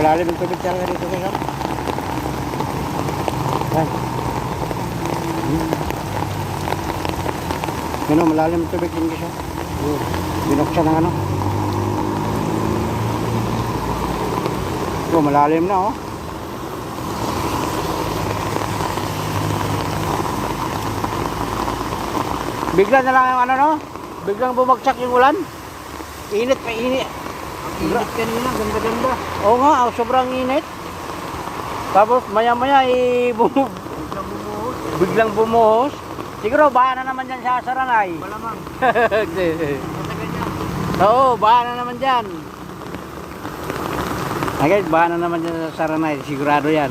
malalim yung tubig talaga dito guys. Yan. Ano, malalim yung tubig din guys. Binuksan ng ano. Malalim na oh. Bigla na lang yung ano no. Biglang bumagsak yung ulan. Init pa init. Init kanina, ganda-ganda. Oo nga, sobrang init. Tapos maya-maya biglang bumuhos. Siguro baha na naman dyan sa Saranay. Malamang. Oo, baha na naman dyan. Ay guys, baha na naman dyan sa Saranay. Sigurado yan.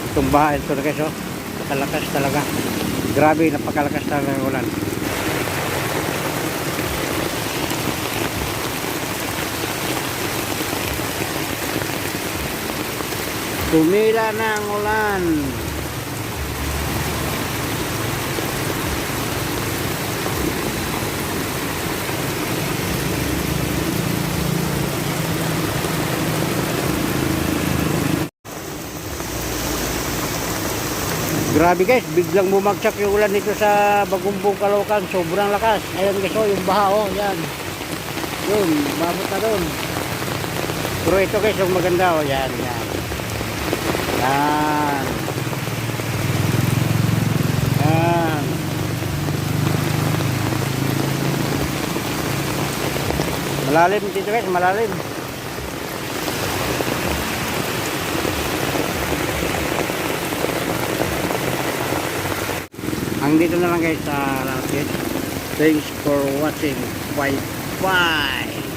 Itong bahay ito guys oh, napakalakas talaga, grabe, napakalakas talaga ng ulan. Tumila na ang ulan. Grabe guys, biglang bumagsak yung ulan dito sa Bagumbong, Caloocan. Sobrang lakas. Ayun guys, oh, yung baha, oh, yan. Yun, mabot na doon. Pero ito guys, yung maganda, oh, yan, yan. Yan. Yan. Malalim dito guys, malalim. Ang dito na lang guys sa lapit. Thanks for watching. Bye bye.